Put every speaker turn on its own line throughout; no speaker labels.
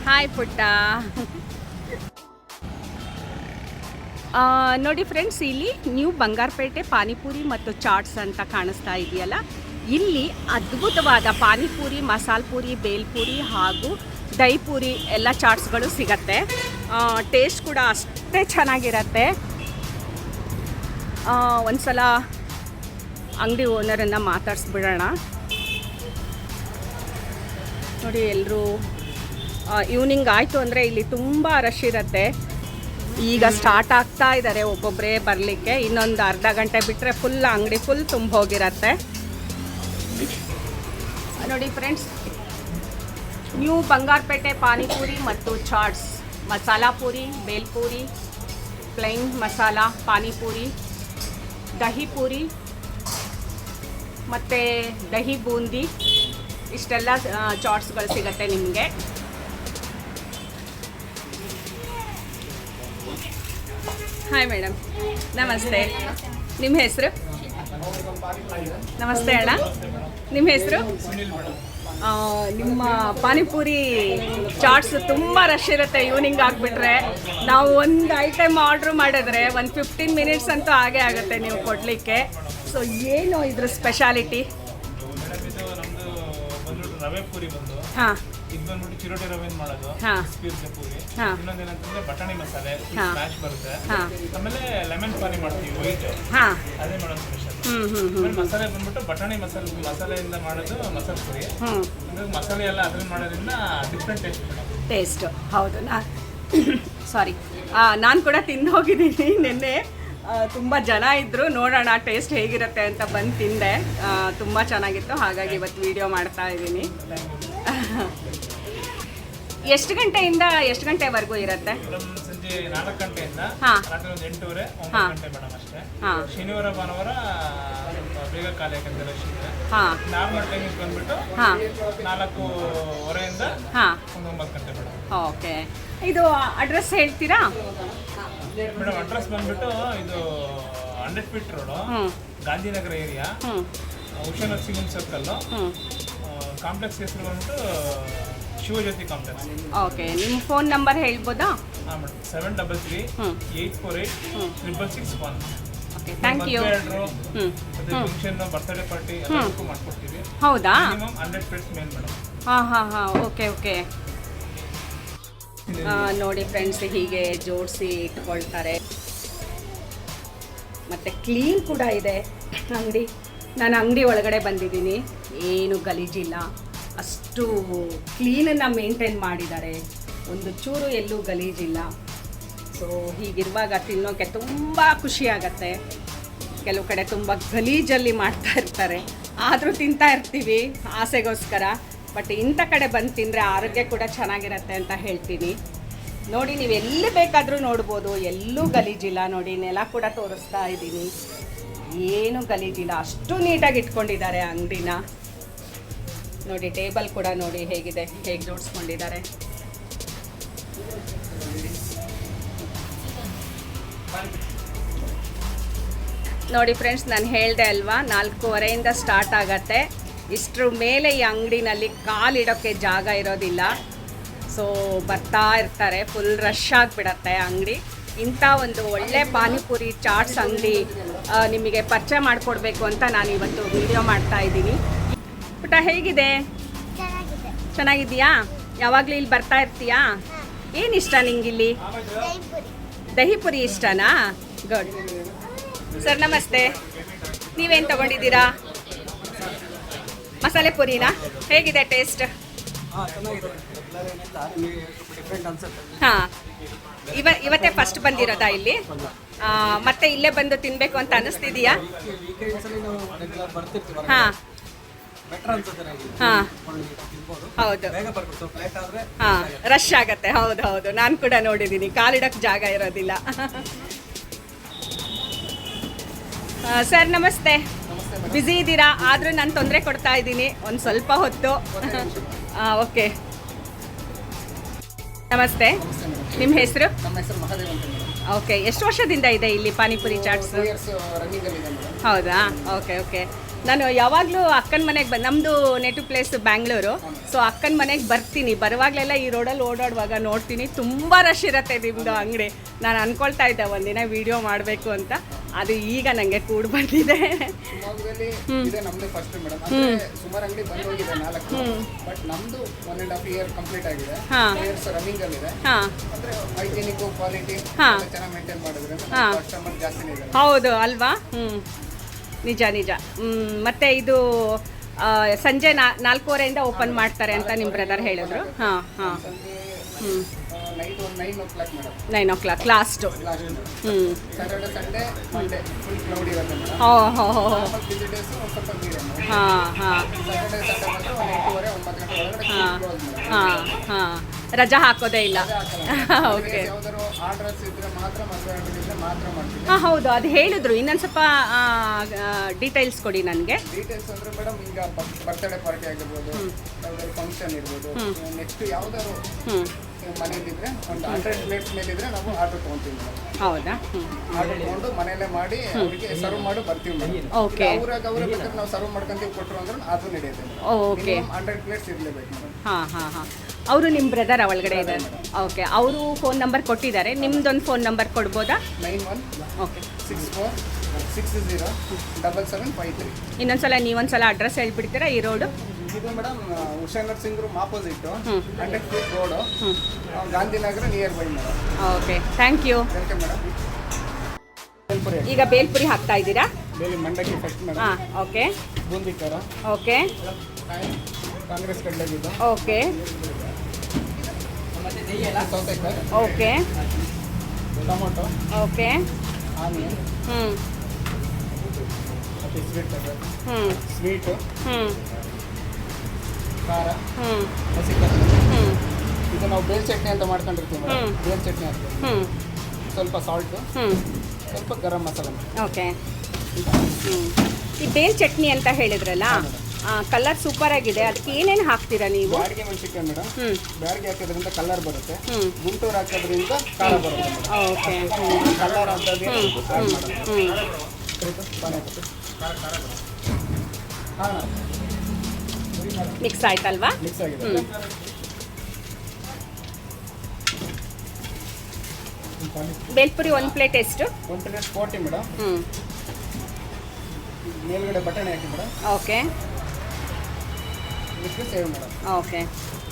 Hi ಪುಟ್ಟ. ನೋಡಿ friends, ಇಲ್ಲಿ ನ್ಯೂ ಬಂಗಾರಪೇಟೆ ಪಾನಿಪುರಿ ಮತ್ತು ಚಾಟ್ಸ್ ಅಂತ ಕಾಣಿಸ್ತಾ ಇದೆಯಲ್ಲ, ಇಲ್ಲಿ ಅದ್ಭುತವಾದ ಪಾನಿಪುರಿ, ಮಸಾಲೆ ಪೂರಿ, ಬೇಲ್ಪುರಿ ಹಾಗೂ ದಹಿ ಪೂರಿ ಎಲ್ಲ ಚಾಟ್ಸ್ಗಳು ಸಿಗತ್ತೆ. ಟೇಸ್ಟ್ ಕೂಡ ಅಷ್ಟೇ ಚೆನ್ನಾಗಿರತ್ತೆ. ಒಂದ್ಸಲ ಅಂಗಡಿ ಓನರನ್ನು ಮಾತಾಡಿಸ್ಬಿಡೋಣ. ನೋಡಿ, ಎಲ್ಲರೂ ಈವ್ನಿಂಗ್ ಆಯಿತು ಅಂದರೆ ಇಲ್ಲಿ ತುಂಬ ರಶ್ ಇರುತ್ತೆ. ಈಗ ಸ್ಟಾರ್ಟ್ ಆಗ್ತಾ ಇದ್ದಾರೆ ಒಬ್ಬೊಬ್ಬರೇ ಬರಲಿಕ್ಕೆ. ಇನ್ನೊಂದು ಅರ್ಧ ಗಂಟೆ ಬಿಟ್ಟರೆ ಫುಲ್ ಅಂಗಡಿ ಫುಲ್ ತುಂಬ ಹೋಗಿರತ್ತೆ. ನೋಡಿ ಫ್ರೆಂಡ್ಸ್, ನ್ಯೂ ಬಂಗಾರಪೇಟೆ ಪಾನಿಪುರಿ ಮತ್ತು ಚಾಟ್ಸ್, ಮಸಾಲಾ ಪೂರಿ, ಬೇಲ್ಪುರಿ, ಪ್ಲೈನ್ ಮಸಾಲ ಪಾನಿಪುರಿ, ದಹಿ ಪೂರಿ ಮತ್ತು ದಹಿ ಬೂಂದಿ, ಇಷ್ಟೆಲ್ಲ ಚಾಟ್ಸ್ಗಳು ಸಿಗುತ್ತೆ ನಿಮಗೆ. ಹಾಯ್ ಮೇಡಮ್, ನಮಸ್ತೆ. ನಿಮ್ಮ ಹೆಸರು? ನಮಸ್ತೆ ಅಣ್ಣ, ನಿಮ್ಮ ಹೆಸರು? ನಿಮ್ಮ ಪಾನಿಪುರಿ ಚಾಟ್ಸ್ ತುಂಬ ರಶ್ ಇರುತ್ತೆ. ಈವ್ನಿಂಗ್ ಆಗಿಬಿಟ್ರೆ ನಾವು ಒಂದು ಐಟಮ್ ಆರ್ಡ್ರ್ ಮಾಡಿದ್ರೆ ಒಂದು 15 ಮಿನಿಟ್ಸ್ ಅಂತೂ ಹಾಗೇ ಆಗುತ್ತೆ ನೀವು ಕೊಡಲಿಕ್ಕೆ. ಸೊ ಏನು ಇದ್ರ ಸ್ಪೆಷಾಲಿಟಿ?
ರವೆ ಪೂರಿ ಬಂದು
ಹಾಂ,
ಇದು ಬಂದ್ಬಿಟ್ಟು ಚಿರೋಟಿ ರವೆ ಮಾಡೋದು, ಸ್ಪೀರ್ಗೆ ಪೂರಿ. ಇನ್ನೊಂದೇನಂತಂದ್ರೆ ಬಟಾಣಿ ಮಸಾಲೆ ಮ್ಯಾಶ್ ಬರುತ್ತೆ. ಆಮೇಲೆ ಲೆಮನ್ ಪಾನಿ ಮಾಡ್ತೀವಿ ವೈಟ್, ಅದೇ ಮಾಡೋದು ಸ್ಪೆಷಲ್. ಮಸಾಲೆ ಬಂದ್ಬಿಟ್ಟು ಬಟಾಣಿ ಮಸಾಲೆಯಿಂದ ಮಾಡೋದು ಮಸಾಲೆ ಪೂರಿ. ಮಸಾಲೆ ಎಲ್ಲ ಅದ್ರಲ್ಲಿ ಮಾಡೋದ್ರಿಂದ ಡಿಫ್ರೆಂಟ್
ಟೇಸ್ಟ್. ಹೌದು, ಸಾರಿ, ನಾನು ಕೂಡ ತಿಂದು ಹೋಗಿದ್ದೀನಿ ನಿನ್ನೆ. ತುಂಬ ಜನ ಇದ್ದರು, ನೋಡೋಣ ಟೇಸ್ಟ್ ಹೇಗಿರುತ್ತೆ ಅಂತ ಬಂದು ತಿಂದೆ. ತುಂಬ ಚೆನ್ನಾಗಿತ್ತು, ಹಾಗಾಗಿ ಇವತ್ತು ವಿಡಿಯೋ ಮಾಡ್ತಾ ಇದ್ದೀನಿ. ಎಷ್ಟು ಗಂಟೆಯಿಂದ ಎಷ್ಟು ಗಂಟೆವರೆಗೂ ಇರುತ್ತೆ?
ಸಂಜೆ 4 ಗಂಟೆಯಿಂದ ರಾತ್ರಿ ಒಂದು 8:30, 9 ಗಂಟೆ ಮೇಡಮ್ ಅಷ್ಟೇ. ಶನಿವಾರ ಭಾನುವಾರ ಬೇಗ ಖಾಲಿ ಯಾಕಂದ್ರೆ ರಶ್ ಇದೆ. ನಾರ್ಮಲ್ ಟೈಮಿಂಗ್ ಬಂದ್ಬಿಟ್ಟು 4:30 ಒಂದು 9 ಗಂಟೆ ಮೇಡಮ್.
ಓಕೆ, ಇದು ಅಡ್ರೆಸ್ ಹೇಳ್ತೀರಾ
ಮೇಡಮ್? ಅಡ್ರೆಸ್ ಬಂದ್ಬಿಟ್ಟು ಇದು 100 feet road, Gandhinagar area, Usha nursing circle. Complex ಹೆಸರು ಬಂದ್ಬಿಟ್ಟು ಶಿವಜ್ಯೋತಿ ಕಾಂಪ್ಲೆಕ್ಸ್.
ಓಕೆ, ನಿಮ್ಮ ಫೋನ್ ನಂಬರ್ ಹೇಳ್ಬೋದಾ?
ಹಾಂ madam, 733-848-6661.
Okay, thank you.
Function, birthday party ಎಲ್ಲದಕ್ಕೂ ಮಾಡ್ಕೊಡ್ತೀವಿ.
ಹೌದಾ?
ಮಿನಿಮಮ್ 100 ಫೀಟ್ಸ್ ಮೇಲ್ ಮೇಡಮ್.
ಹಾಂ, ಓಕೆ ಓಕೆ. ನೋಡಿ ಫ್ರೆಂಡ್ಸ್, ಹೀಗೆ ಜೋಡಿಸಿ ಇಟ್ಕೊಳ್ತಾರೆ. ಮತ್ತು ಕ್ಲೀನ್ ಕೂಡ ಇದೆ ಅಂಗಡಿ. ನಾನು ಅಂಗಡಿ ಒಳಗಡೆ ಬಂದಿದ್ದೀನಿ, ಏನು ಗಲೀಜಿಲ್ಲ, ಅಷ್ಟು ಕ್ಲೀನನ್ನು ಮೇಂಟೈನ್ ಮಾಡಿದ್ದಾರೆ. ಒಂದು ಚೂರು ಎಲ್ಲೂ ಗಲೀಜಿಲ್ಲ. ಸೊ ಹೀಗಿರುವಾಗ ತಿನ್ನೋಕ್ಕೆ ತುಂಬ ಖುಷಿಯಾಗತ್ತೆ. ಕೆಲವು ಕಡೆ ತುಂಬ ಗಲೀಜಲ್ಲಿ ಮಾಡ್ತಾ ಇರ್ತಾರೆ, ಆದರೂ ತಿಂತಾ ಇರ್ತೀವಿ ಆಸೆಗೋಸ್ಕರ. ಬಟ್ ಇಂಥ ಕಡೆ ಬಂದು ತಿಂದರೆ ಆರೋಗ್ಯ ಕೂಡ ಚೆನ್ನಾಗಿರುತ್ತೆ ಅಂತ ಹೇಳ್ತೀನಿ. ನೋಡಿ, ನೀವು ಎಲ್ಲಿ ಬೇಕಾದರೂ ನೋಡ್ಬೋದು, ಎಲ್ಲೂ ಗಲೀಜಿಲ್ಲ. ನೋಡಿ, ನೆಲ ಕೂಡ ತೋರಿಸ್ತಾ ಇದ್ದೀನಿ, ಏನು ಗಲೀಜಿಲ್ಲ, ಅಷ್ಟು ನೀಟಾಗಿ ಇಟ್ಕೊಂಡಿದ್ದಾರೆ ಅಂಗಡಿನ. ನೋಡಿ, ಟೇಬಲ್ ಕೂಡ ನೋಡಿ ಹೇಗಿದೆ, ಹೇಗೆ ಜೋಡಿಸ್ಕೊಂಡಿದ್ದಾರೆ. ನೋಡಿ ಫ್ರೆಂಡ್ಸ್, ನಾನು ಹೇಳಿದೆ ಅಲ್ವಾ, 4:15 ಸ್ಟಾರ್ಟ್ ಆಗತ್ತೆ. ಇಷ್ಟರ ಮೇಲೆ ಈ ಅಂಗಡಿನಲ್ಲಿ ಕಾಲಿಡೋಕ್ಕೆ ಜಾಗ ಇರೋದಿಲ್ಲ. ಸೊ ಬರ್ತಾ ಇರ್ತಾರೆ, ಫುಲ್ ರಶ್ ಆಗಿಬಿಡತ್ತೆ ಅಂಗಡಿ. ಇಂಥ ಒಂದು ಒಳ್ಳೆ ಪಾನಿಪುರಿ ಚಾಟ್ಸ್ ಅಂಗಡಿ ನಿಮಗೆ ಪರಿಚಯ ಮಾಡಿಕೊಡ್ಬೇಕು ಅಂತ ನಾನು ಇವತ್ತು ವಿಡಿಯೋ ಮಾಡ್ತಾ ಇದ್ದೀನಿ. ಪುಟ್ಟ, ಹೇಗಿದೆ? ಚೆನ್ನಾಗಿದೆಯಾ? ಯಾವಾಗಲೂ ಇಲ್ಲಿ ಬರ್ತಾ ಇರ್ತೀಯಾ? ಏನು ಇಷ್ಟ ನಿಂಗಿಲ್ಲಿ? ದಹಿ ಪುರಿ ಇಷ್ಟನಾ? ಗುಡ್. ಸರ್ ನಮಸ್ತೆ, ನೀವೇನು ತಗೊಂಡಿದ್ದೀರಾ? ಮಸಾಲೆ ಪುರಿನಾ? ಹೇಗಿದೆ ಟೇಸ್ಟ್? ಹಾಂ, ಇವತ್ತೇ ಫಸ್ಟ್ ಬಂದಿರೋದಾ ಇಲ್ಲಿ? ಮತ್ತೆ ಇಲ್ಲೇ ಬಂದು ತಿನ್ನಬೇಕು ಅಂತ ಅನ್ನಿಸ್ತಿದೆಯಾ? ಹಾಂ ಹಾಂ, ಹೌದು. ಹಾಂ, ರಶ್ ಆಗತ್ತೆ. ಹೌದು, ನಾನು ಕೂಡ ನೋಡಿದ್ದೀನಿ, ಕಾಲಿಡಕ್ಕೆ ಜಾಗ ಇರೋದಿಲ್ಲ. ಸರ್ ನಮಸ್ತೆ, ಬ್ಯುಸಿ ಇದ್ದೀರಾ? ಆದರೂ ನಾನು ತೊಂದರೆ ಕೊಡ್ತಾ ಇದ್ದೀನಿ ಒಂದು ಸ್ವಲ್ಪ ಹೊತ್ತು. ಓಕೆ, ನಮಸ್ತೆ. ನಿಮ್ಮ ಹೆಸರು?
ನಮ್ಮ ಹೆಸರು ಮಹಾದೇವ್ ಅಂತ.
ಓಕೆ, ಎಷ್ಟು ವರ್ಷದಿಂದ ಇದೆ ಇಲ್ಲಿ ಪಾನಿಪುರಿ ಚಾಟ್ಸ್? ಹೌದಾ? ಓಕೆ. ನಾನು ಯಾವಾಗಲೂ ಅಕ್ಕನ ಮನೆಗೆ ನಮ್ಮದು ನೇಟಿವ್ ಪ್ಲೇಸ್ ಬ್ಯಾಂಗ್ಳೂರು. ಸೊ ಅಕ್ಕನ ಮನೆಗೆ ಬರ್ತೀನಿ, ಬರುವಾಗಲೆಲ್ಲ ಈ ರೋಡಲ್ಲಿ ಓಡಾಡುವಾಗ ನೋಡ್ತೀನಿ, ತುಂಬ ರಶ್ ಇರುತ್ತೆ ನಿಮ್ಮದು ಅಂಗಡಿ. ನಾನು ಅಂದ್ಕೊಳ್ತಾ ಇದ್ದೆ ಒಂದಿನ ವಿಡಿಯೋ ಮಾಡಬೇಕು ಅಂತ, ಅದು ಈಗ ನನಗೆ ಕೂಡ್ ಬಂದಿದೆ.
ನಮ್ದು ಫಸ್ಟ್ ಮೇಡಮ್, ಅಂದ್ರೆ ಸುಮಾರು ಅಂಗಡಿ ಬಂದು ಹೋಗಿದೆ 4, ಬಟ್ ನಮ್ದು 1.5 year ಕಂಪ್ಲೀಟ್ ಆಗಿದೆ. 2 years ರನ್ನಿಂಗ್ ಅಲ್ಲಿ ಇದೆ. ಅಂದ್ರೆ ಹೈಜಿನಿಕ್ ಕ್ವಾಲಿಟಿ ಚೆನ್ನಾಗಿ ಮೇಂಟೈನ್ ಮಾಡಿದ್ರೆ ಕಸ್ಟಮರ್ ಜಾಸ್ತಿನೇ ಇದೆ.
ಹೌದು ಅಲ್ವಾ? ನಿಜ ನಿಜ. ಮತ್ತೆ ಇದು ಸಂಜೆ 4:15 ಓಪನ್ ಮಾಡ್ತಾರೆ ಅಂತ ನಿಮ್ಮ ಬ್ರದರ್ ಹೇಳಿದ್ರು.
Night 9 o'clock madam.
9 o'clock last.
Saturday Sunday Monday full crowd ಇರುತ್ತೆ ಮೇಡಮ್. ವಿಸಿಟರ್ಸ್ ಸ್ವಲ್ಪ ಮೀಡಿಯಂ. ಸ್ಯಾಟರ್ಡೆ ಸಂಡೇ ಮಾತ್ರ 8:30 9 ಗಂಟೆ ಒಳಗಡೆ.
ರಜಾ ಹಾಕೋದೇ ಇಲ್ಲ. ಓಕೆ.
ಯಾವ್ದಾದ್ರು ಆರ್ಡರ್ಸ್ ಇದ್ರೆ ಮಾತ್ರ ಮದುವೆ ಇದ್ರೆ ಮಾತ್ರ ಮಾಡ್ತೀವಿ.
ಹೌದು, ಅದು ಹೇಳಿದ್ರು. ಇನ್ನೊಂದು ಸ್ವಲ್ಪ ಡೀಟೇಲ್ಸ್ ಕೊಡಿ ನನಗೆ.
ಡೀಟೇಲ್ಸ್ ಅಂದ್ರೆ ಮೇಡಮ್, ಈಗ ಬರ್ತ್ಡೇ ಪಾರ್ಟಿ ಆಗಿರ್ಬೋದು, ಯಾವ್ದಾದ್ರು ಫಂಕ್ಷನ್ ಇರ್ಬೋದು, ನೆಕ್ಸ್ಟ್ ಯಾವ್ದಾದ್ರು ಮನೇಲಿದ್ರೆ ಒಂದು 100 ಪ್ಲೇಟ್ಸ್ ಮೇಲಿದ್ರೆ ನಾವು ಆರ್ಡರ್ ತೊಗೊತೀವಿ ಮೇಡಮ್.
ಹೌದಾ?
ಆರ್ಡರ್ ತೊಗೊಂಡು ಮನೆಯಲ್ಲೇ ಮಾಡಿ ಅವರಿಗೆ ಸರ್ವ್ ಮಾಡಿ ಬರ್ತೀವಿ ಮೇಡಮ್.
ಓಕೆ.
ಅವ್ರ ಬೇಕಾದ್ರೆ ನಾವು ಸರ್ವ್ ಮಾಡ್ಕೊಂತೀವಿ ಕೊಟ್ಟರು ಅಂದ್ರೆ ಅದು ನಡೆಯುತ್ತೆ ಮೇಡಮ್.
ಓಕೆ.
100 ಪ್ಲೇಟ್ಸ್ ಇರಲೇಬೇಕು ಮೇಡಮ್.
ಹಾಂ. ಅವರು ನಿಮ್ಮ ಬ್ರದರ್ ಒಳಗಡೆ ಇದ್ದಾರೆ. ಓಕೆ. ಅವರು ಫೋನ್ ನಂಬರ್ ಕೊಟ್ಟಿದ್ದಾರೆ. ನಿಮ್ದೊಂದು ಫೋನ್ ನಂಬರ್ ಕೊಡ್ಬೋದಾ?
9164607753.
ಇನ್ನೊಂದ್ಸಲ ನೀವೊಂದ್ಸಲ ಅಡ್ರೆಸ್ ಹೇಳ್ಬಿಡ್ತೀರಾ ಈ ರೋಡು?
ಇದು madam Usha nursing room opposite 100 feet road, Gandhinagar nearby madam.
Okay, thank you.
Welcome madam.
ಈಗ ಬೇಲ್ಪುರಿ ಹಾಕ್ತಾ ಇದ್ದೀರಾ?
ಮಂಡಕ್ಕಿ ಫಸ್ಟ್ ಮೇಡಮ್.
ಓಕೆ.
ಬೂಂದಿ ಖಾರ.
ಓಕೆ.
ಕಾಂಗ್ರೆಸ್ ಕಡಲೆ ಬೀಜ.
ಓಕೆ.
ಸೌತೆಕಾಯಿ.
ಓಕೆ.
ಟೊಮೊಟೊ.
ಓಕೆ.
ಆನಿಯನ್. ಮತ್ತು ಸ್ವೀಟು. ಖಾರ. ಹಸಿಕಾಯಿ. ಇದು ನಾವು ಬೇಲ್ ಚಟ್ನಿ ಅಂತ ಮಾಡ್ಕೊಂಡಿರ್ತೀವಿ ಮೇಡಮ್. ಬೇಲ್ ಚಟ್ನಿ ಹಾಕ್ತೀವಿ. ಸ್ವಲ್ಪ ಸಾಲ್ಟು, ಸ್ವಲ್ಪ ಗರಂ ಮಸಾಲ.
ಓಕೆ. ಈ ಬೇಲ್ ಚಟ್ನಿ ಅಂತ ಹೇಳಿದ್ರಲ್ಲ, ಕಲರ್ ಸೂಪರ್ ಆಗಿದೆ. ಅದಕ್ಕೆ ಏನೇನು ಹಾಕ್ತೀರಾ ನೀವು?
ಬ್ಯಾಡಿಗೆ ಮೆಣಸಿನ್ಕಾಯಿ ಮೇಡಮ್. ಬ್ಯಾಡಿಗೆ ಹಾಕೋದ್ರಿಂದ ಕಲರ್ ಬರುತ್ತೆ. ಗುಂಟೂರು ಹಾಕೋದ್ರಿಂದ ಖಾರ ಬರುತ್ತೆ.
ಓಕೆ.
ಕಲರ್ ಅಂತ
ಮಿಕ್ಸ್ ಆಯ್ತಲ್ವಾ?
ಮಿಕ್ಸ್ ಆಗಿದೆ.
ಬೇಲ್ಪುರಿ ಒಂದು ಪ್ಲೇಟ್ ಎಷ್ಟು?
1 plate 40 ಮೇಡಮ್. ಮೇಲ್ಗಡೆ ಬಟಾಣಿ ಹಾಕಿ ಮೇಡಮ್.
ಓಕೆ.
ಇದಕ್ಕೆ ಸೇವ್ ಮೇಡಮ್.
ಓಕೆ.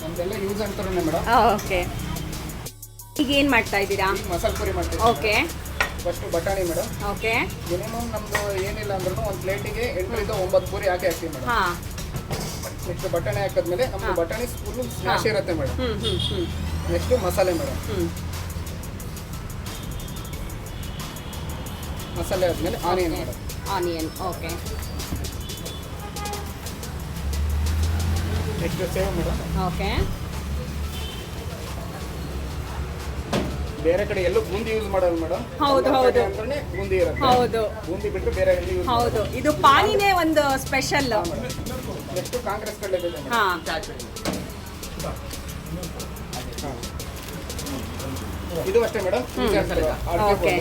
ನಮ್ದೆಲ್ಲ ಯೂಸ್ ಅಂತಾರೇ ಮೇಡಮ್.
ಓಕೆ. ಈಗ ಏನು ಮಾಡ್ತಾ ಇದ್ದೀರಾ?
ಮಸಾಲೆ ಪುರಿ ಮಾಡ್ತೀವಿ.
ಓಕೆ.
ಫಸ್ಟ್ ಬಟಾಣಿ ಮೇಡಮ್.
ಓಕೆ.
ಮಿನಿಮಮ್ ನಮ್ದು ಏನಿಲ್ಲ ಅಂದ್ರೂ ಒಂದು ಪ್ಲೇಟಿಗೆ 8 ರಿಂದ 9 ಪೂರಿ ಹಾಕ್ತೀವಿ ಮೇಡಮ್. ನೆಕ್ಸ್ಟ್ ಬಟಾಣಿ ಹಾಕಿದ್ಮೇಲೆ ನಮ್ದು ಬಟಾಣಿ ಫುಲ್ ಸ್ಮ್ಯಾಶ್ ಇರುತ್ತೆ ಮೇಡಮ್. ನೆಕ್ಸ್ಟ್ ಮಸಾಲೆ ಮೇಡಮ್. ಮಸಾಲೆ ಆದ್ಮೇಲೆ onion madam.
Onion. Okay.
Next save madam.
Okay.
ಬೇರೆ ಕಡೆ ಎಲ್ಲೂ ಬೂಂದಿ ಯೂಸ್ ಮಾಡೋದು ಮೇಡಮ್.
ಹೌದು.
ಅಂದ್ರೆ ಬೂಂದಿ ಇರುತ್ತೆ.
ಹೌದು.
ಬೂಂದಿ ಬಿಟ್ಟು ಬೇರೆ ಎಲ್ಲಿ ಯೂಸ್.
ಹೌದು, ಇದು ಪಾನಿನೇ ಒಂದು ಸ್ಪೆಷಲ್.
ನೆಕ್ಸ್ಟ್ ಕಾಂಗ್ರೆಸ್ ಕಡಲೆ ಬೀಜ. ಇದು ಅಷ್ಟೇ ಮೇಡಮ್.
ಓಕೆ.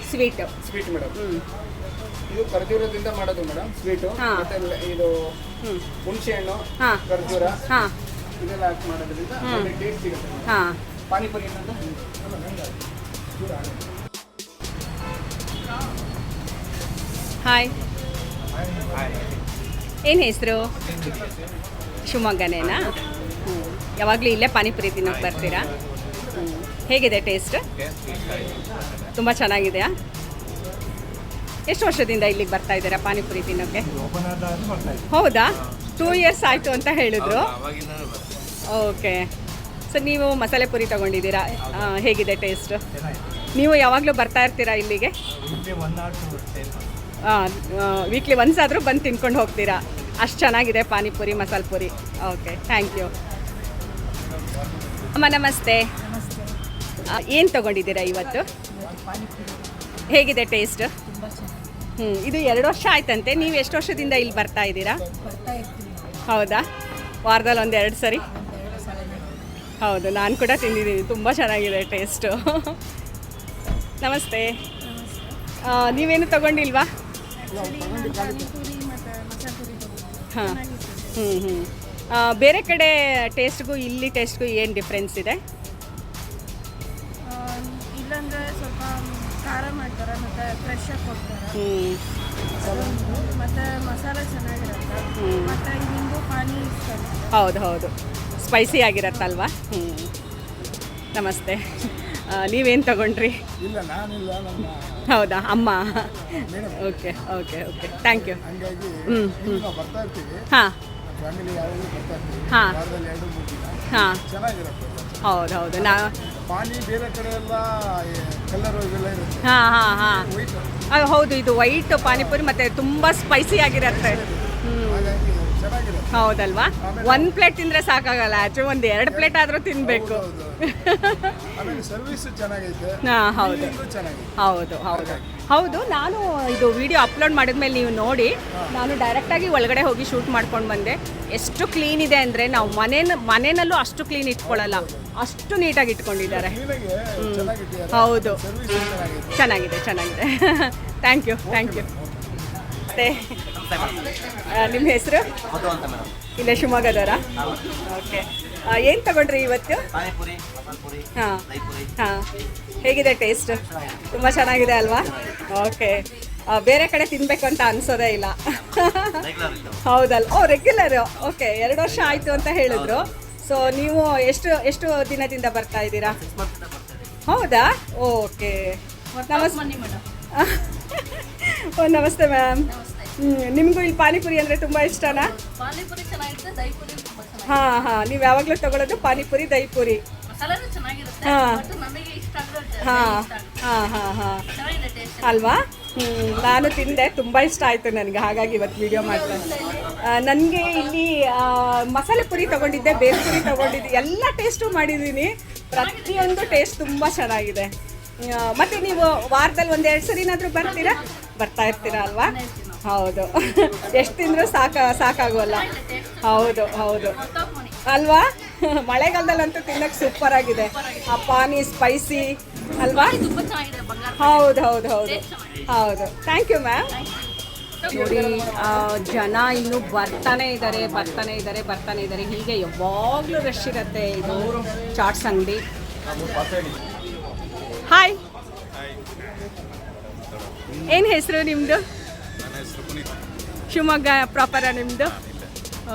Sweet
madam. ಇದು ಖರ್ಜೂರದಿಂದ ಮಾಡೋದು ಮೇಡಮ್ ಸ್ವೀಟು. ಮತ್ತೆ ಇದು ಹುಣಸೆ ಹಣ್ಣು, ಖರ್ಜೂರ ಇದೆಲ್ಲ ಹಾಕಿ ಮಾಡೋದ್ರಿಂದ ಒಳ್ಳೆ ಟೇಸ್ಟ್ ಸಿಗುತ್ತೆ. ಪಾನಿಪುರಿ ಏನಂತ
ಹಾಯ್. ಏನು ಹೆಸರು? ಶಿವಮೊಗ್ಗನೇನಾ? ಯಾವಾಗಲೂ ಇಲ್ಲೇ ಪಾನಿಪುರಿ ತಿನ್ನೋಕೆ ಬರ್ತೀರಾ? ಹೇಗಿದೆ ಟೇಸ್ಟ್? ತುಂಬ ಚೆನ್ನಾಗಿದೆಯಾ? ಎಷ್ಟು ವರ್ಷದಿಂದ ಇಲ್ಲಿಗೆ ಬರ್ತಾ ಇದ್ದೀರಾ ಪಾನಿಪುರಿ ತಿನ್ನೋಕ್ಕೆ? ಹೌದಾ? 2 years ಆಯಿತು ಅಂತ ಹೇಳಿದ್ರು. ಓಕೆ. ಸೊ ನೀವು ಮಸಾಲೆ ಪುರಿ ತೊಗೊಂಡಿದ್ದೀರಾ, ಹೇಗಿದೆ ಟೇಸ್ಟ್? ನೀವು ಯಾವಾಗಲೂ ಬರ್ತಾ ಇರ್ತೀರಾ ಇಲ್ಲಿಗೆ? ವೀಕ್ಲಿ ಒನ್ಸ್ ಆದರೂ ಬಂದು ತಿನ್ಕೊಂಡು ಹೋಗ್ತೀರಾ, ಅಷ್ಟು ಚೆನ್ನಾಗಿದೆ ಪಾನಿಪುರಿ ಮಸಾಲೆ ಪುರಿ. ಓಕೆ, ಥ್ಯಾಂಕ್ ಯು ಅಮ್ಮ. ನಮಸ್ತೆ. ಏನು ತೊಗೊಂಡಿದ್ದೀರಾ ಇವತ್ತು? ಹೇಗಿದೆ ಟೇಸ್ಟ್? ಇದು 2 ವರ್ಷ ಆಯ್ತಂತೆ. ನೀವು ಎಷ್ಟು ವರ್ಷದಿಂದ ಇಲ್ಲಿ ಬರ್ತಾ ಇದ್ದೀರಾ? ಹೌದಾ? ವಾರದಲ್ಲಿ 1-2 ಸರಿ? ಹೌದು, ನಾನು ಕೂಡ ತಿಂದಿದ್ದೀನಿ. ತುಂಬ ಚೆನ್ನಾಗಿದೆ ಟೇಸ್ಟು. ನಮಸ್ತೆ. ನೀವೇನು ತಗೊಂಡಿಲ್ವಾ? ಹಾಂ ಹ್ಞೂ ಬೇರೆ ಕಡೆ ಟೇಸ್ಟ್ಗೂ ಇಲ್ಲಿ ಟೇಸ್ಟ್ಗೂ ಏನು ಡಿಫ್ರೆನ್ಸ್ ಇದೆ?
ಇಲ್ಲಂದ್ರೆ ಸ್ವಲ್ಪ ಖಾರ ಮಾಡ್ತಾರೆ ಮತ್ತು ಫ್ರೆಶ್ ಆಗಿ ಕೊಡ್ತಾರೆ ಮತ್ತು ಮಸಾಲೆ ಚೆನ್ನಾಗಿರುತ್ತೆ ಮತ್ತು ನಿಂಬು ಪಾನಿ ಇಷ್ಟ.
ಹೌದು ಸ್ಪೈಸಿ ಆಗಿರತ್ತಲ್ವಾ? ನಮಸ್ತೆ. ನೀವೇನು ತಗೊಂಡ್ರಿ?
ಇಲ್ಲ ನಾನಿಲ್ಲ, ನಮ್ಮ
ಹೌದಾ, ಅಮ್ಮ. Okay thank you.
ಹಂಗಾಗಿ ನಾವು ಬರ್ತಾ ಇರ್ತೀವಿ,
ಹಾಂ
ಫ್ಯಾಮಿಲಿ ಯಾವಾಗಲೂ ಬರ್ತಾ ಇರ್ತೀವಿ.
ಹಾಂ.
ವಾರದಲ್ಲಿ 2-3 ದಿನ
ಹಾಂ
ಚೆನ್ನಾಗಿರುತ್ತೆ.
ಹೌದು
ಪಾನಿ ಬೇರೆ ಕಡೆ ಎಲ್ಲ ಕಲರ್ ಇವೆಲ್ಲ ಇರುತ್ತೆ.
ಹಾಂ
ವೈಟ್
ಹೌದು, ಇದು ವೈಟ್ ಪಾನಿಪುರಿ ಮತ್ತು ತುಂಬ ಸ್ಪೈಸಿ ಆಗಿರುತ್ತೆ.
ಹಾಗಾಗಿ ಚೆನ್ನಾಗಿರುತ್ತೆ.
ಹೌದಲ್ವಾ? ಒಂದು ಪ್ಲೇಟ್ ತಿಂದರೆ ಸಾಕಾಗಲ್ಲ, ಆ್ಯಕ್ಚುಲಿ ಒಂದು 2 ಪ್ಲೇಟ್ ಆದರೂ ತಿನ್ನಬೇಕು.
ಆಮೇಲೆ ಸರ್ವಿಸ್ ಚೆನ್ನಾಗೈತೆ.
ಹಾಂ ಹೌದು
ಫೀಲಿಂಗು ಚೆನ್ನಾಗಿದೆ.
ಹೌದು ನಾನು ಇದು ವಿಡಿಯೋ ಅಪ್ಲೋಡ್ ಮಾಡಿದ್ಮೇಲೆ ನೀವು ನೋಡಿ, ನಾನು ಡೈರೆಕ್ಟಾಗಿ ಒಳಗಡೆ ಹೋಗಿ ಶೂಟ್ ಮಾಡ್ಕೊಂಡು ಬಂದೆ. ಎಷ್ಟು ಕ್ಲೀನ್ ಇದೆ ಅಂದರೆ ನಾವು ಮನೆಯಲ್ಲೂ ಅಷ್ಟು ಕ್ಲೀನ್ ಇಟ್ಕೊಳ್ಳಲ್ಲ, ಅಷ್ಟು ನೀಟಾಗಿ ಇಟ್ಕೊಂಡಿದ್ದಾರೆ.
ಚೆನ್ನಾಗಿದೆ.
ಹೌದು,
ಸರ್ವಿಸ್ ಚೆನ್ನಾಗಿದೆ.
ಚೆನ್ನಾಗಿದೆ ಥ್ಯಾಂಕ್ ಯು. ಮತ್ತೆ ನಿಮ್ಮ ಹೆಸರು? ಇಲ್ಲೇ ಶಿವಮೊಗ್ಗದವರಾ? ಓಕೆ. ಏನು ತಗೊಂಡ್ರಿ ಇವತ್ತು? ಹಾಂ ಹೇಗಿದೆ ಟೇಸ್ಟ್? ತುಂಬ ಚೆನ್ನಾಗಿದೆ ಅಲ್ವಾ? ಓಕೆ. ಬೇರೆ ಕಡೆ ತಿನ್ನಬೇಕು ಅಂತ ಅನಿಸೋದೇ ಇಲ್ಲ. ಹೌದಲ್ಲ? ರೆಗ್ಯುಲರ್. ಓಕೆ, 2 ವರ್ಷ ಆಯಿತು ಅಂತ ಹೇಳಿದ್ರು. ಸೊ ನೀವು ಎಷ್ಟು ದಿನದಿಂದ ಬರ್ತಾ ಇದ್ದೀರಾ? ಹೌದಾ? ಓಕೆ. ನಮಸ್ತೆ ಮ್ಯಾಮ್. ನಿಮಗೂ ಇಲ್ಲಿ ಪಾನಿಪುರಿ ಅಂದರೆ ತುಂಬ ಇಷ್ಟನಾ?
ಪಾನಿಪುರಿ ಚೆನ್ನಾಗಿರುತ್ತೆ, ದಹಿಪುರಿ ತುಂಬ ಚೆನ್ನಾಗಿರುತ್ತೆ.
ಹಾಂ ನೀವು ಯಾವಾಗಲೂ ತಗೊಳ್ಳೋದು ಪಾನಿಪುರಿ, ದಹಿಪುರಿ?
ಮಸಾಲೆನೂ ಚೆನ್ನಾಗಿರುತ್ತೆ, ಬಟ್ ನಮಗೆ ಇಷ್ಟ ಆಗೋದು
ಹಾಂ
ಚೆನ್ನಾಗಿದೆ ಟೇಸ್ಟ್
ಅಲ್ವಾ? ನಾನು ತಿಂದೆ, ತುಂಬ ಇಷ್ಟ ಆಯಿತು ನನಗೆ, ಹಾಗಾಗಿ ಇವತ್ತು ವಿಡಿಯೋ ಮಾಡ್ತೇನೆ. ನನಗೆ ಇಲ್ಲಿ ಮಸಾಲೆ ಪುರಿ ತೊಗೊಂಡಿದ್ದೆ, ಬೇರೆ ಪುರಿ ತೊಗೊಂಡಿದ್ದೆ, ಎಲ್ಲ ಟೇಸ್ಟು ಮಾಡಿದ್ದೀನಿ. ಪ್ರತಿಯೊಂದು ಟೇಸ್ಟ್ ತುಂಬ ಚೆನ್ನಾಗಿದೆ. ಮತ್ತು ನೀವು ವಾರದಲ್ಲಿ 1-2 ಸರಿನಾದರೂ ಬರ್ತಾ ಇರ್ತೀರಾ ಅಲ್ವಾ? ಹೌದು. ಎಷ್ಟು ತಿಂದರೂ ಸಾಕಾಗೋಲ್ಲ. ಹೌದು ಅಲ್ವಾ? ಮಳೆಗಾಲದಲ್ಲಂತೂ ತಿನ್ನೋಕ್ಕೆ ಸೂಪರ್ ಆಗಿದೆ. ಆ ಪಾನಿ ಸ್ಪೈಸಿ ಅಲ್ವಾ?
ತುಂಬ ಚೆನ್ನಾಗಿದೆ.
ಹೌದು ಥ್ಯಾಂಕ್ ಯು ಮ್ಯಾಮ್. ನೋಡಿ, ಜನ ಇನ್ನೂ ಬರ್ತಾನೆ ಇದ್ದಾರೆ. ಹೀಗೆ ಯಾವಾಗಲೂ ರಶ್ ಇರುತ್ತೆ ಇದು ಚಾಟ್ಸ್ ಅಂಗಡಿ. ಹಾಯ್, ಏನು ಹೆಸರು ನಿಮ್ಮದು? ಶಿವಮೊಗ್ಗ ಪ್ರಾಪರಾ ನಿಮ್ಮದು?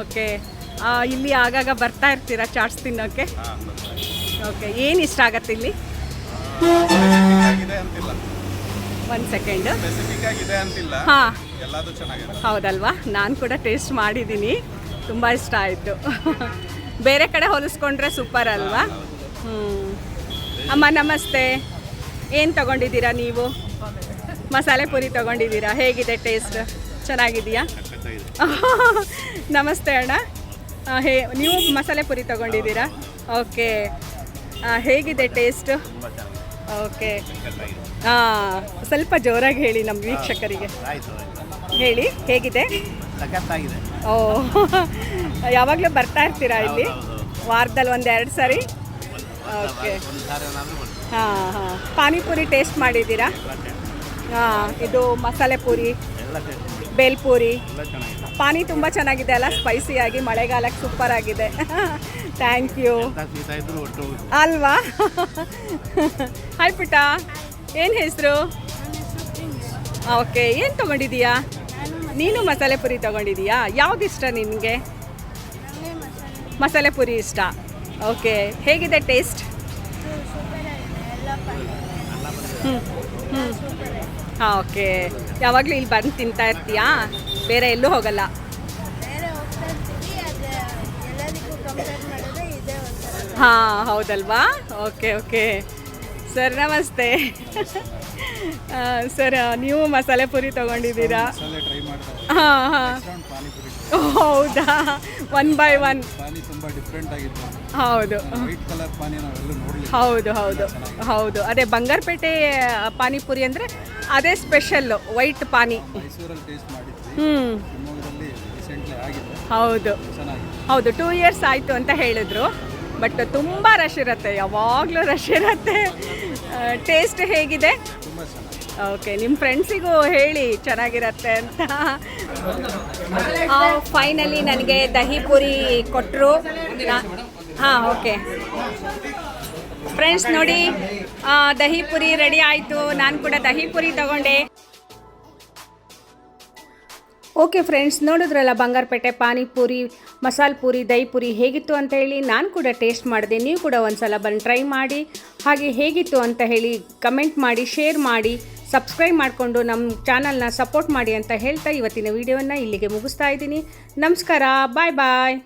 ಓಕೆ. ಇಲ್ಲಿ ಆಗಾಗ ಬರ್ತಾ ಇರ್ತೀರಾ ಚಾಟ್ಸ್ ತಿನ್ನೋಕ್ಕೆ? ಓಕೆ. ಏನು ಇಷ್ಟ ಆಗತ್ತೆ ಇಲ್ಲಿ? ಒಂದು ಸೆಕೆಂಡ್. ಹಾಂ, ಹೌದಲ್ವಾ? ನಾನು ಕೂಡ ಟೇಸ್ಟ್ ಮಾಡಿದ್ದೀನಿ, ತುಂಬ ಇಷ್ಟ ಆಯಿತು. ಬೇರೆ ಕಡೆ ಹೋಲಿಸ್ಕೊಂಡ್ರೆ ಸೂಪರ್ ಅಲ್ವಾ? ಅಮ್ಮ ನಮಸ್ತೆ. ಏನು ತಗೊಂಡಿದ್ದೀರಾ ನೀವು? ಮಸಾಲೆ ಪುರಿ ತಗೊಂಡಿದ್ದೀರಾ? ಹೇಗಿದೆ ಟೇಸ್ಟ್? ಚೆನ್ನಾಗಿದೆಯಾ? ನಮಸ್ತೆ ಅಣ್ಣ. ನೀವು ಮಸಾಲೆ ಪುರಿ ತಗೊಂಡಿದ್ದೀರಾ? ಓಕೆ. ಹೇಗಿದೆ ಟೇಸ್ಟ್? ಓಕೆ. ಸ್ವಲ್ಪ ಜೋರಾಗಿ ಹೇಳಿ ನಮ್ಮ ವೀಕ್ಷಕರಿಗೆ. ಹೇಳಿ ಹೇಗಿದೆ? ಓ, ಯಾವಾಗಲೂ ಬರ್ತಾ ಇರ್ತೀರಾ ಇಲ್ಲಿ? ವಾರದಲ್ಲಿ 1-2 ಸರಿ? ಓಕೆ. ಹಾಂ ಪಾನಿಪುರಿ ಟೇಸ್ಟ್ ಮಾಡಿದ್ದೀರಾ? ಇದು ಮಸಾಲೆ ಪೂರಿ, ಬೇಲ್ಪೂರಿ, ಪಾನಿ ತುಂಬ ಚೆನ್ನಾಗಿದೆ ಅಲ್ಲ, ಸ್ಪೈಸಿಯಾಗಿ, ಮಳೆಗಾಲಕ್ಕೆ ಸೂಪರ್ ಆಗಿದೆ. Thank you. ಅಲ್ವಾ? ಹಾಯ್ ಪುಟ್ಟ, ಏನು ಹೆಸರು? ಓಕೆ. ಏನು ತೊಗೊಂಡಿದ್ದೀಯಾ ನೀನು? ಮಸಾಲೆ ಪುರಿ ತೊಗೊಂಡಿದ್ದೀಯಾ? ಯಾವ್ದು ಇಷ್ಟ ನಿನಗೆ? ಮಸಾಲೆ ಪುರಿ ಇಷ್ಟ. ಓಕೆ. ಹೇಗಿದೆ ಟೇಸ್ಟ್? ಹಾಂ ಓಕೆ. ಯಾವಾಗಲೂ ಇಲ್ಲಿ ಬಂದು ತಿಂತಾ ಇರ್ತೀಯಾ? ಬೇರೆ ಎಲ್ಲೂ ಹೋಗಲ್ಲ? ಹಾಂ ಹೌದಲ್ವಾ? ಓಕೆ. ಸರ್ ನಮಸ್ತೆ. ಸರ್ ನೀವು ಮಸಾಲೆ ಪುರಿ ತೊಗೊಂಡಿದ್ದೀರಾ? ಹಾಂ ಹೌದಾ? 1 by 1
ತುಂಬ ಡಿಫ್ರೆಂಟ್ ಆಗಿತ್ತು.
ಹೌದು
ವೈಟ್ ಕಲರ್ ಪಾನಿ ನಾವೆಲ್ಲೂ ನೋಡಲಿಲ್ಲ.
ಹೌದು ಅದೇ ಬಂಗಾರಪೇಟೆ ಪಾನಿಪುರಿ ಅಂದರೆ ಅದೇ ಸ್ಪೆಷಲ್ ವೈಟ್ ಪಾನಿ.
ಮೈಸೂರಲ್ಲಿ ಟೇಸ್ಟ್ ಮಾಡಿದ್ವಿ, ಶಿವಮೊಗ್ಗದಲ್ಲಿ ರೀಸೆಂಟ್ಲಿ ಆಗಿದೆ.
ಹೌದು 2 years ಆಯಿತು ಅಂತ ಹೇಳಿದ್ರು. ಬಟ್ ತುಂಬ ರಶ್ ಇರುತ್ತೆ, ಯಾವಾಗಲೂ ರಶ್ ಇರುತ್ತೆ. ಟೇಸ್ಟ್ ಹೇಗಿದೆ?
ತುಂಬ ಚೆನ್ನಾಗಿದೆ.
ಓಕೆ, ನಿಮ್ಮ ಫ್ರೆಂಡ್ಸಿಗೂ ಹೇಳಿ ಚೆನ್ನಾಗಿರತ್ತೆ ಅಂತ. ಫೈನಲಿ ನನಗೆ ದಹಿ ಪೂರಿ ಕೊಟ್ಟರು. ಹಾಂ, ಓಕೆ ಫ್ರೆಂಡ್ಸ್ ನೋಡಿ, ದಹಿ ಪೂರಿ ರೆಡಿ ಆಯಿತು. ನಾನು ಕೂಡ ದಹಿ ಪೂರಿ ತಗೊಂಡೆ. ಓಕೆ ಫ್ರೆಂಡ್ಸ್, ನೋಡಿದ್ರಲ್ಲ ಬಂಗಾರಪೇಟೆ ಪಾನಿಪುರಿ, ಮಸಾಲೆ ಪೂರಿ, ದಹಿ ಪೂರಿ ಹೇಗಿತ್ತು ಅಂತ ಹೇಳಿ ನಾನು ಕೂಡ ಟೇಸ್ಟ್ ಮಾಡಿದೆ. ನೀವು ಕೂಡ ಒಂದ್ಸಲ ಬಂದು ಟ್ರೈ ಮಾಡಿ, ಹಾಗೆ ಹೇಗಿತ್ತು ಅಂತ ಹೇಳಿ ಕಮೆಂಟ್ ಮಾಡಿ, ಶೇರ್ ಮಾಡಿ, ಸಬ್ಸ್ಕ್ರೈಬ್ ಮಾಡಿಕೊಂಡು ನಮ್ಮ ಚಾನಲ್ನ ಸಪೋರ್ಟ್ ಮಾಡಿ ಅಂತ ಹೇಳ್ತಾ ಇವತ್ತಿನ ವಿಡಿಯೋವನ್ನು ಇಲ್ಲಿಗೆ ಮುಗಿಸ್ತಾ ಇದ್ದೀನಿ. ನಮಸ್ಕಾರ, ಬಾಯ್ ಬಾಯ್.